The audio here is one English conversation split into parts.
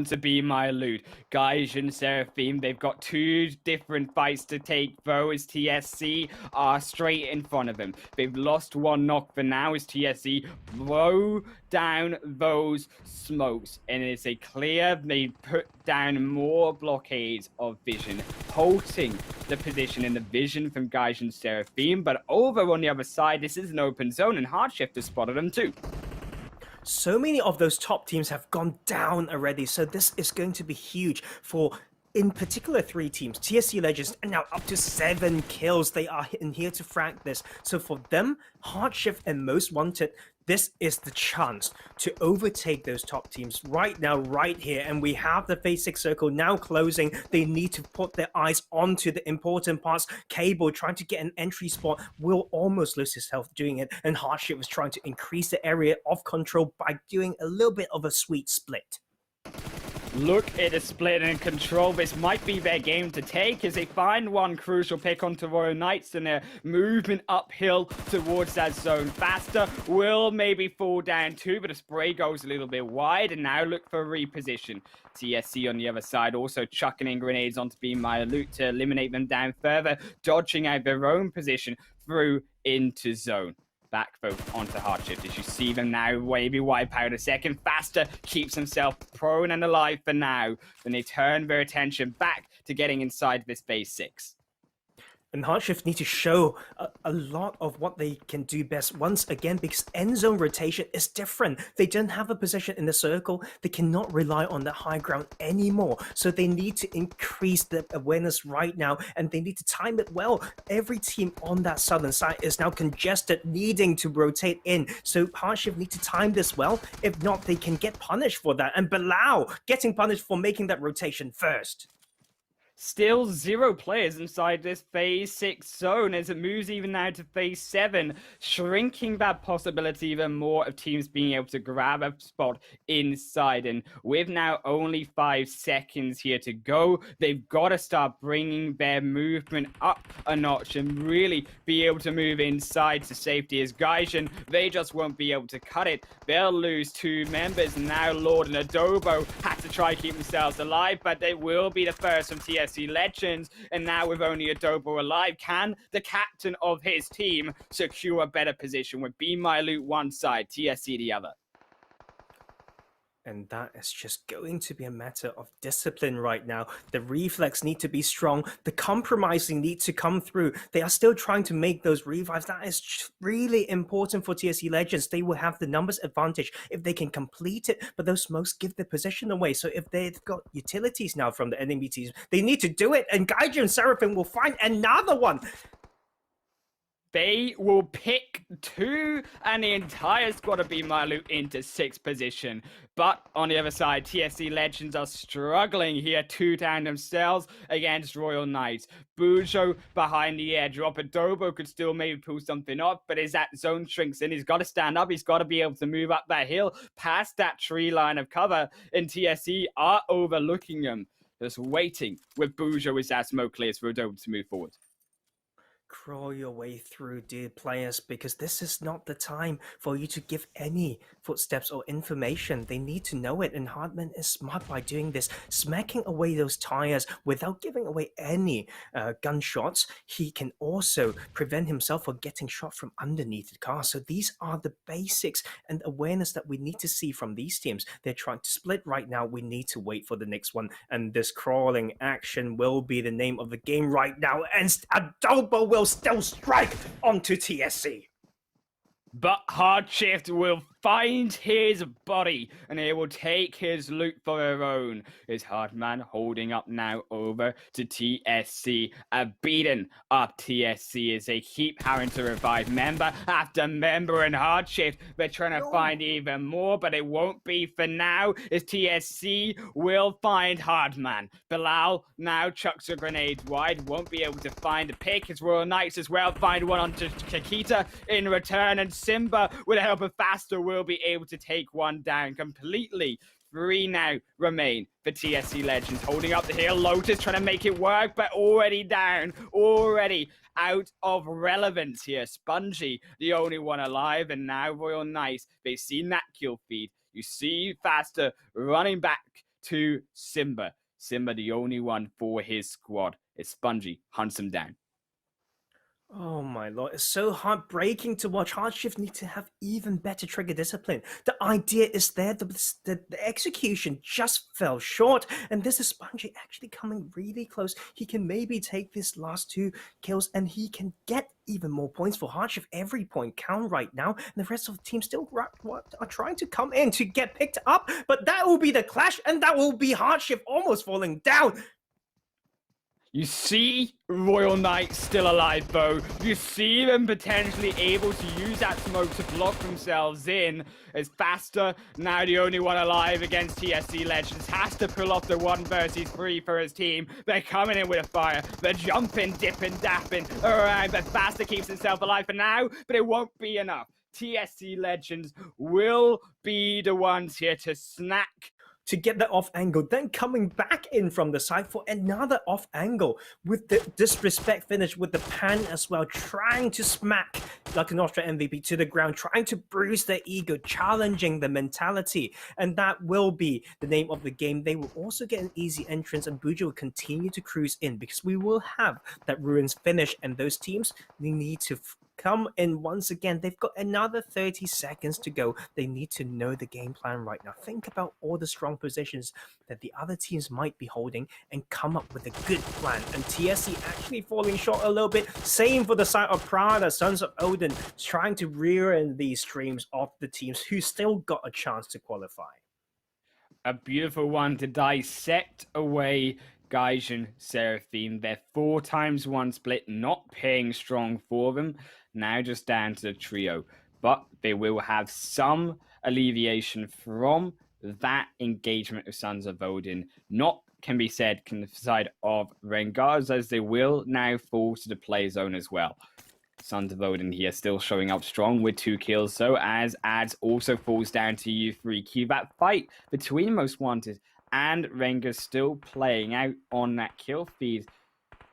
to be my loot. Guys and Seraphim, they've got two different fights to take though, as TSC are straight in front of them. They've lost one knock for now as TSC blow down those smokes. And it's a clear, they put down more blockades of vision, halting the position and the vision from Guys and Seraphim. But over on the other side, this is an open zone and Hardshift has spotted them too. So many of those top teams have gone down already, so this is going to be huge for, in particular, 3 teams. TSC Legends, and now up to 7 kills. They are in here to frag this. So for them, Hardshift and Most Wanted, this is the chance to overtake those top teams right now, right here. And we have the Phase 6 circle now closing. They need to put their eyes onto the important parts. Cable trying to get an entry spot will almost lose his health doing it. And Hardship was trying to increase the area of control by doing a little bit of a sweet split. Look at the split and control. This might be their game to take as they find one crucial pick onto Royal Knights and their movement uphill towards that zone. Faster will maybe fall down too, but the spray goes a little bit wide and now look for reposition. TSC on the other side also chucking in grenades onto Be My Loot to eliminate them down further, dodging out their own position through into zone. Back though onto Hardshift as you see them now maybe wipe out a second. Faster keeps himself prone and alive for now. Then they turn their attention back to getting inside this Phase 6. And Hardshift need to show a lot of what they can do best once again, because end zone rotation is different. They don't have a position in the circle. They cannot rely on the high ground anymore. So they need to increase the awareness right now, and they need to time it well. Every team on that southern side is now congested, needing to rotate in. So Hardshift need to time this well. If not, they can get punished for that. And Bilal getting punished for making that rotation first. Still 0 players inside this Phase 6 zone as it moves even now to Phase 7, shrinking that possibility even more of teams being able to grab a spot inside. And with now only 5 seconds here to go, they've got to start bringing their movement up a notch and really be able to move inside to safety. As Gaijin, they just won't be able to cut it. They'll lose 2 members. Now Lord and Adobo have to try to keep themselves alive, but they will be the first from TSC Legends. And now with only Adobo alive, can the captain of his team secure a better position with Be My Loot one side, TSC the other? And that is just going to be a matter of discipline right now. The reflex need to be strong. The compromising need to come through. They are still trying to make those revives. That is really important for TSC Legends. They will have the numbers advantage if they can complete it, but those smokes give the position away. So if they've got utilities now from the enemy teams, they need to do it, and Gaijin and Seraphim will find another one. They will pick 2 and the entire squad of Be My Loot into 6th position. But on the other side, TSC Legends are struggling here 2 down themselves against Royal Knights. Bujo behind the airdrop. Adobo could still maybe pull something off, but as that zone shrinks in, he's got to stand up. He's got to be able to move up that hill past that tree line of cover, and TSC are overlooking them. Just waiting with Bujo as that smoke clears for Adobo to move forward. Crawl your way through, dear players, because this is not the time for you to give any footsteps or information. They need to know it, and Hardman is smart by doing this, smacking away those tires without giving away any gunshots. He can also prevent himself from getting shot from underneath the car. So these are the basics and awareness that we need to see from these teams. They're trying to split right now. We need to wait for the next one, and this crawling action will be the name of the game right now, and Adobo will still strike onto TSC. But Hardshift will find his body and they will take his loot for their own. Is Hardman holding up now over to TSC? A beaten up TSC as they keep having to revive member after member, and Hardshift. They're trying to find even more, but it won't be for now as TSC will find Hardman. Bilal now chucks a grenade wide, won't be able to find a pick. His Royal Knights as well find one onto Kakita in return, and Simba, with the help of Faster, will be able to take one down completely. 3 now remain for TSC Legends, holding up the hill. Lotus trying to make it work, but already down, already out of relevance here. Spongy, the only one alive, and now Royal Knights, they've seen that kill feed. You see Faster running back to Simba. Simba, the only one for his squad. It's Spongy, hunts him down. Oh my lord, it's so heartbreaking to watch. Hardshift need to have even better trigger discipline. The idea is there, the execution just fell short, and this is Spongy actually coming really close. He can maybe take these last 2 kills, and he can get even more points for Hardshift. Every point count right now, and the rest of the team still are trying to come in to get picked up, but that will be the clash, and that will be Hardshift almost falling down. You see Royal Knight still alive, Bo. You see them potentially able to use that smoke to block themselves in. It's faster, now the only one alive against TSC Legends. Has to pull off the 1 versus 3 for his team. They're coming in with a fire. They're jumping, dipping, dapping around. But Faster keeps himself alive for now, but it won't be enough. TSC Legends will be the ones here to snack to get the off angle, then coming back in from the side for another off angle with the disrespect finish with the pan as well, trying to smack like an Nostra MVP to the ground, trying to bruise their ego, challenging the mentality, and that will be the name of the game. They will also get an easy entrance, and Pubg will continue to cruise in because we will have that Ruins finish, and those teams, they need to come in once again. They've got another 30 seconds to go. They need to know the game plan right now. Think about all the strong positions that the other teams might be holding and come up with a good plan. And TSC actually falling short a little bit. Same for the side of Prada, Sons of Odin, trying to rear in these streams of the teams who still got a chance to qualify. A beautiful one to dissect away Gaijin Seraphim. They're 4x1 split, not paying strong for them. Now just down to the trio. But they will have some alleviation from that engagement of Sons of Odin. Not can be said can the side of Rengars, as they will now fall to the play zone as well. Sons of Odin here still showing up strong with 2 kills. So as Ads also falls down to U3Q. That fight between Most Wanted and Rengar still playing out on that kill feed.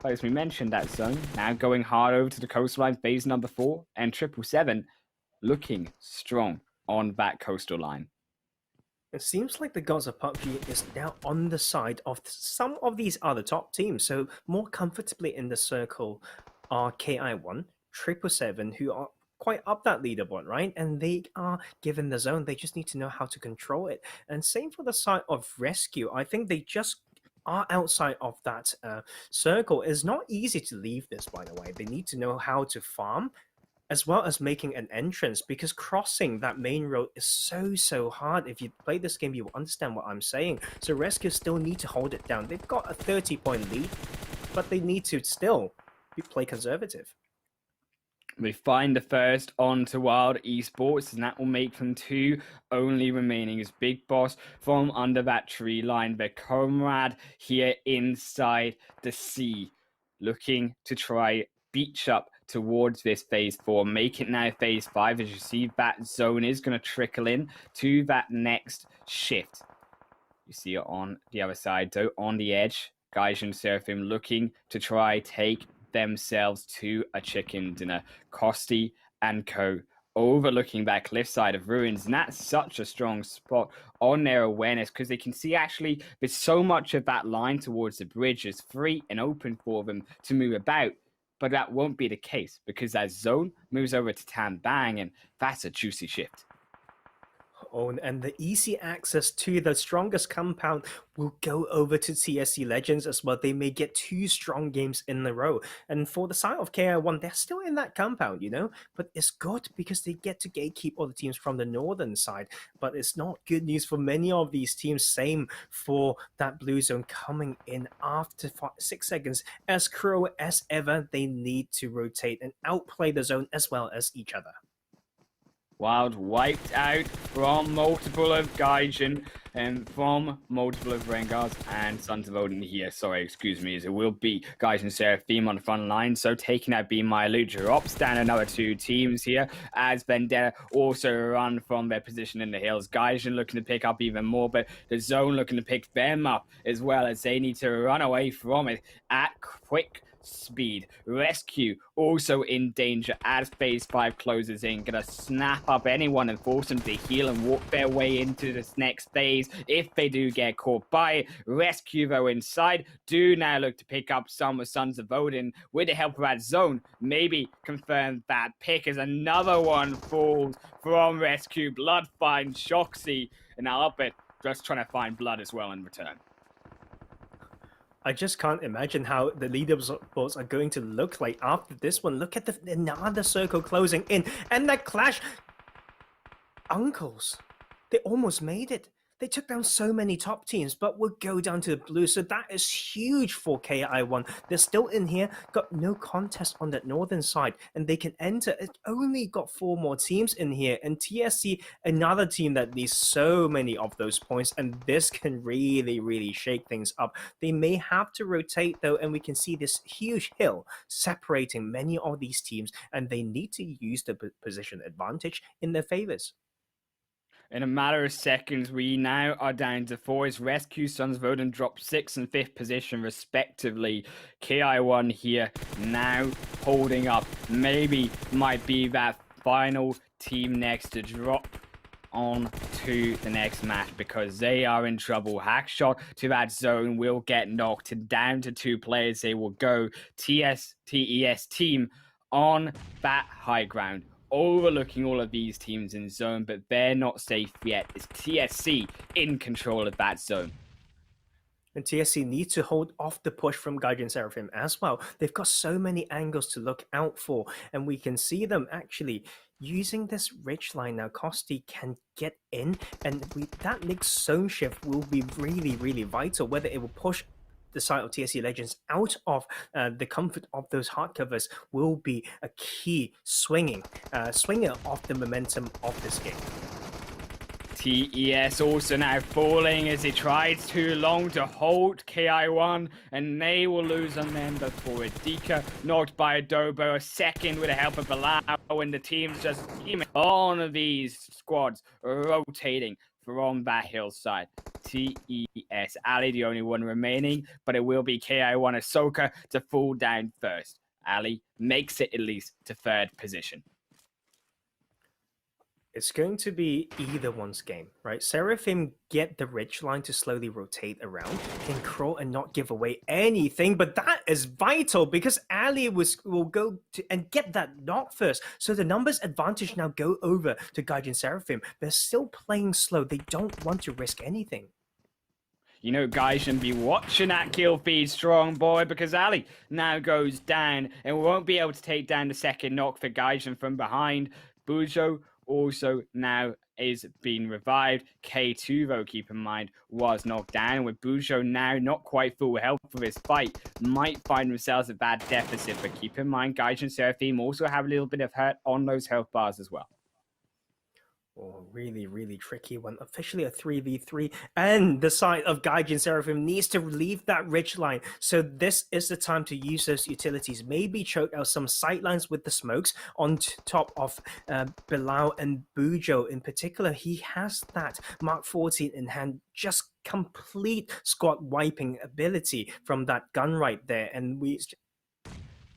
As we mentioned, that zone now going hard over to the coastline, phase number 4, and 777 looking strong on that coastal line. It seems like the gods of Pubg is now on the side of some of these other top teams, so more comfortably in the circle are KI1, 777, who are quite up that leaderboard, right? And they are given the zone. They just need to know how to control it. And same for the side of Rescue. I think they just are outside of that circle. It's not easy to leave this, by the way. They need to know how to farm as well as making an entrance, because crossing that main road is so hard. If you play this game, you will understand what I'm saying. So Rescue still need to hold it down. They've got a 30-point lead, but they need to still play conservative. We find the first onto Wild Esports, and that will make them 2 only remaining as Big Boss from under that tree line. Their comrade here inside the sea, looking to try beach up towards this phase 4, make it now phase 5. As you see, that zone is going to trickle in to that next shift. You see it on the other side, though, on the edge. Gaijin Seraphim looking to try take themselves to a chicken dinner. Kosti and co overlooking that cliffside of ruins, and that's such a strong spot on their awareness, because they can see actually there's so much of that line towards the bridge is free and open for them to move about. But that won't be the case, because that zone moves over to Tambang, and that's a juicy shift. Oh, and the easy access to the strongest compound will go over to TSC Legends as well. They may get 2 strong games in a row. And for the side of KI1, they're still in that compound, you know? But it's good because they get to gatekeep all the teams from the northern side. But it's not good news for many of these teams. Same for that blue zone coming in after 6 seconds. As cruel as ever, they need to rotate and outplay the zone as well as each other. Wild wiped out from multiple of Gaijin and from multiple of Rengars and Sons of Odin here. Sorry, excuse me, as it will be Gaijin Seraphim on the front line. So taking out Be My Loot drops down another 2 teams here as Vendetta also run from their position in the hills. Gaijin looking to pick up even more, but the zone looking to pick them up as well, as they need to run away from it at quick speed. Rescue also in danger as phase 5 closes in. Gonna snap up anyone and force them to heal and walk their way into this next phase if they do get caught by it. Rescue though inside do now look to pick up some of Sons of Odin with the help of that zone. Maybe confirm that pick as another one falls from Rescue. Blood finds Shoxy and Albert just trying to find blood as well in return. I just can't imagine how the leaderboards are going to look like after this one. Look at another circle closing in, and that clash. Uncles, they almost made it. They took down so many top teams, but will go down to the blue. So that is huge for KI1. They're still in here, got no contest on that northern side, and they can enter. It only got 4 more teams in here, and TSC, another team that needs so many of those points, and this can really, really shake things up. They may have to rotate though, and we can see this huge hill separating many of these teams, and they need to use the position advantage in their favors. In a matter of seconds, we now are down to 4 as Rescue Sons of Odin drop 6th and 5th position respectively. KI1 here now holding up. Maybe might be that final team next to drop on to the next match because they are in trouble. Hackshot to that zone will get knocked down to 2 players. They will go TES team on that high ground, overlooking all of these teams in zone, but they're not safe yet. It's TSC in control of that zone. And TSC need to hold off the push from Gaijin Seraphim as well. They've got so many angles to look out for, and we can see them actually using this ridge line now. Kosti can get in, and that next zone shift will be really, really vital, whether it will push the side of TSC Legends out of the comfort of those hard covers will be a key swinger of the momentum of this game. TES also now falling as he tried too long to hold KI1, and they will lose on them before Dika knocked by Adobo a second with the help of Bilal, and the team's just teaming on these squads rotating from that hillside. TES Ali the only one remaining, but it will be KI1 Ahsoka to fall down first. Ali makes it at least to 3rd position. It's going to be either one's game, right? Seraphim get the ridge line to slowly rotate around, can crawl and not give away anything, but that is vital because Ali will go to and get that knock first. So the numbers advantage now go over to Gaijin Seraphim. They're still playing slow. They don't want to risk anything. You know, Gaijin be watching that kill feed, strong boy, because Ali now goes down and won't be able to take down the second knock for Gaijin from behind. Bujo also now is being revived. K2, though, keep in mind, was knocked down. With Bujo now not quite full health for this fight, might find themselves at bad deficit. But keep in mind, Gaijin Seraphim also have a little bit of hurt on those health bars as well. Oh, really, really tricky one. Officially a 3v3, and the side of Gaijin Seraphim needs to leave that ridge line. So this is the time to use those utilities. Maybe choke out some sightlines with the smokes on top of Bilal and Bujo in particular. He has that Mark 14 in hand, just complete squad wiping ability from that gun right there. And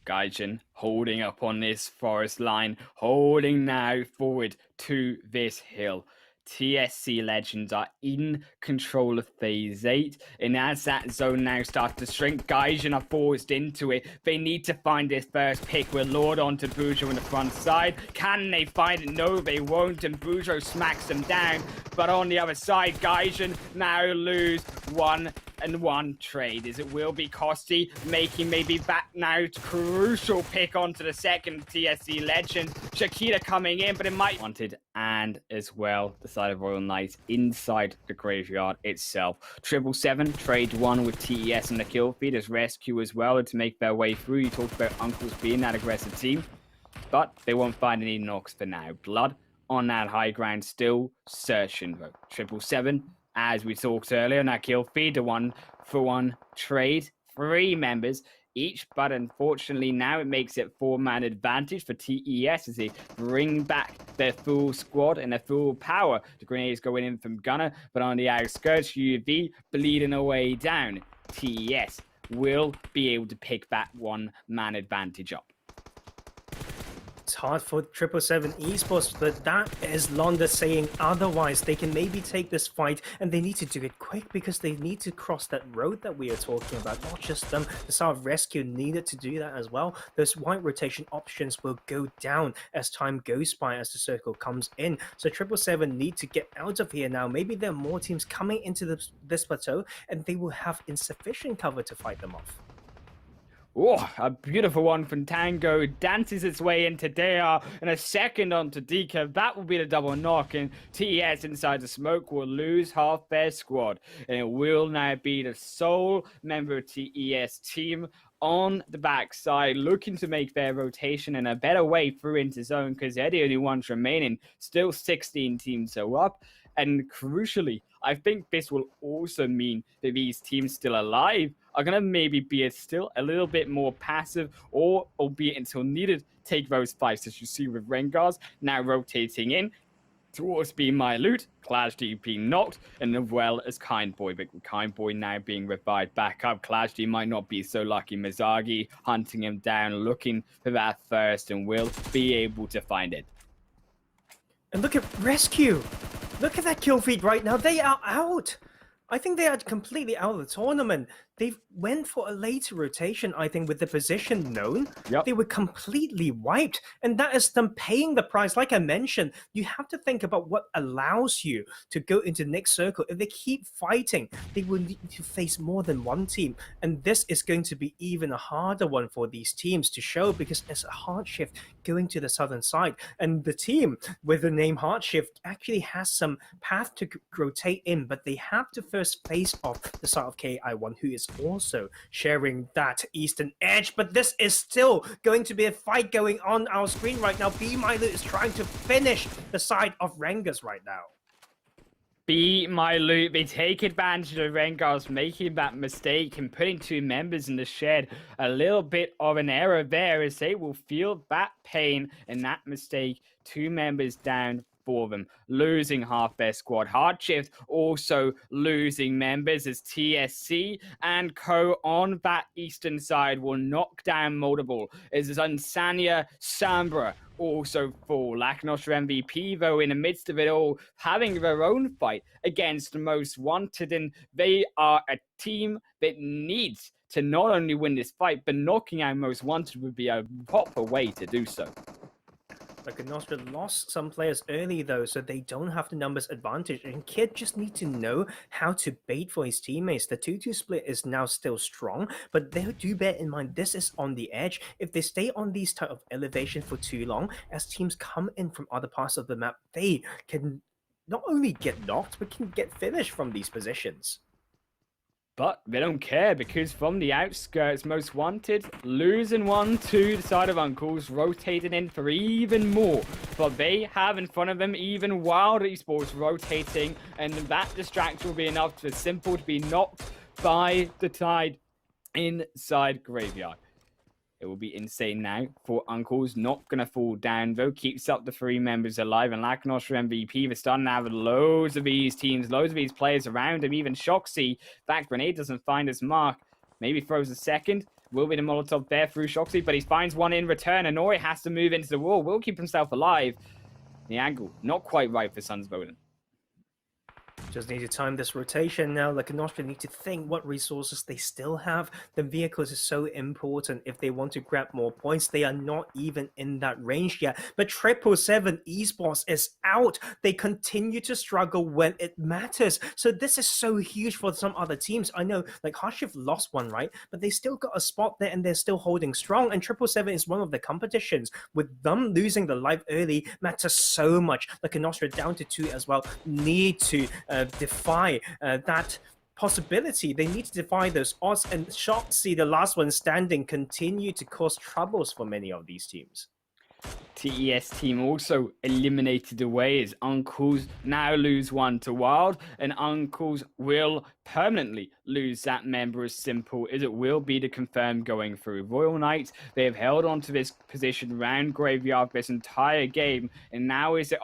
Gaijin holding up on this forest line, holding now forward to this hill. TSC Legends are in control of phase 8, and as that zone now starts to shrink, Gaijin are forced into it. They need to find this first pick with Lord onto Bujo on the front side. Can they find it? No, they won't, and Bujo smacks them down. But on the other side, Gaijin now lose 1-1 trade, as it will be Kosti making maybe that now crucial pick onto the second TSC Legend. Shakira coming in, but it might wanted, and as well the side of Royal Knights inside the graveyard itself. 777 trade 1 with TES and the kill feed as Rescue as well to make their way through. You talked about Uncles being that aggressive team, but they won't find any knocks for now. Blood on that high ground still searching though. 777, as we talked earlier, and that kill feed, a 1-for-1 trade. 3 members each, but unfortunately now it makes it 4-man advantage for TES as they bring back their full squad and their full power. The grenades going in from Gunner, but on the outskirts, UV bleeding away down. TES will be able to pick that one man advantage up. It's hard for 777 Esports, but that is Londa saying otherwise. They can maybe take this fight, and they need to do it quick because they need to cross that road that we are talking about. Not just them, the Star of Rescue needed to do that as well. Those white rotation options will go down as time goes by, as the circle comes in. So 777 need to get out of here now. Maybe there are more teams coming into this plateau, and they will have insufficient cover to fight them off. Oh, a beautiful one from Tango. Dances its way into DR and a second onto Dika. That will be the double knock, and TES inside the smoke will lose half their squad. And it will now be the sole member of TES team on the backside looking to make their rotation in a better way through into zone, because they're the only ones remaining. Still 16 teams are up. And crucially, I think this will also mean that these teams still alive are going to maybe be still a little bit more passive, or albeit until needed, take those fights, as you see with Rengars now rotating in towards Be My Loot, Clash DP knocked, and as well as Kindboy, but Kindboy now being revived back up. Clash D might not be so lucky. Mizagi hunting him down, looking for that first, and will be able to find it. And look at Rescue! Look at that kill feed right now. They are out. I think they are completely out of the tournament. They went for a later rotation, I think, with the position known. Yep. They were completely wiped. And that is them paying the price. Like I mentioned, you have to think about what allows you to go into the next circle. If they keep fighting, they will need to face more than one team. And this is going to be even a harder one for these teams to show, because it's a hard shift going to the southern side. And the team with the name Hard Shift actually has some path to rotate in, but they have to first face off the side of KI1, who is also sharing that eastern edge. But this is still going to be a fight going on our screen right now. Be My Loot is trying to finish the side of Rengars right now. Be My Loot, they take advantage of Rengars making that mistake and putting two members in the shed. A little bit of an error there, as they will feel that pain and that mistake. Two members down for them, losing half their squad. Hard Shift also losing members, as TSC and Co on that eastern side will knock down multiple, as Unsania Sambra also fall. Lacknosher MVP, though, in the midst of it all, having their own fight against the Most Wanted, and they are a team that needs to not only win this fight, but knocking out Most Wanted would be a proper way to do so. Like Nostra lost some players early though, so they don't have the numbers advantage, and Kid just need to know how to bait for his teammates. The 2-2 split is now still strong, but they do bear in mind this is on the edge. If they stay on these type of elevation for too long, as teams come in from other parts of the map, they can not only get knocked, but can get finished from these positions. But they don't care, because from the outskirts, Most Wanted losing one to the side of Uncles, rotating in for even more. But they have in front of them even Wild Esports rotating, and that distraction will be enough for Simple to be knocked by the Tide inside Graveyard. It will be insane now for Uncles. Not going to fall down, though. Keeps up the three members alive. And Lacknosher MVP, they're starting to have loads of these teams, loads of these players around him. Even Shoxy, that grenade doesn't find his mark. Maybe throws a second. Will be the Molotov there through Shoxy, but he finds one in return. And Nori has to move into the wall. Will keep himself alive. The angle, not quite right for Sunsboden. Just need to time this rotation now. Like Nostra need to think what resources they still have. The vehicles is so important if they want to grab more points. They are not even in that range yet. But 777 Esports is out. They continue to struggle when it matters. So this is so huge for some other teams. I know, like Harshiv lost one, right? But they still got a spot there and they're still holding strong. And 777 is one of the competitions. With them losing the life early matters so much. Like Nostra down to 2 as well. Need to defy that possibility. They need to defy those odds, and Shoxy, the last one standing, continue to cause troubles for many of these teams. TES team also eliminated away, as Uncles now lose one to Wild, and Uncles will permanently lose that member as Simple, as it will be the confirmed going through. Royal Knights, they have held on to this position round Graveyard this entire game, and now is it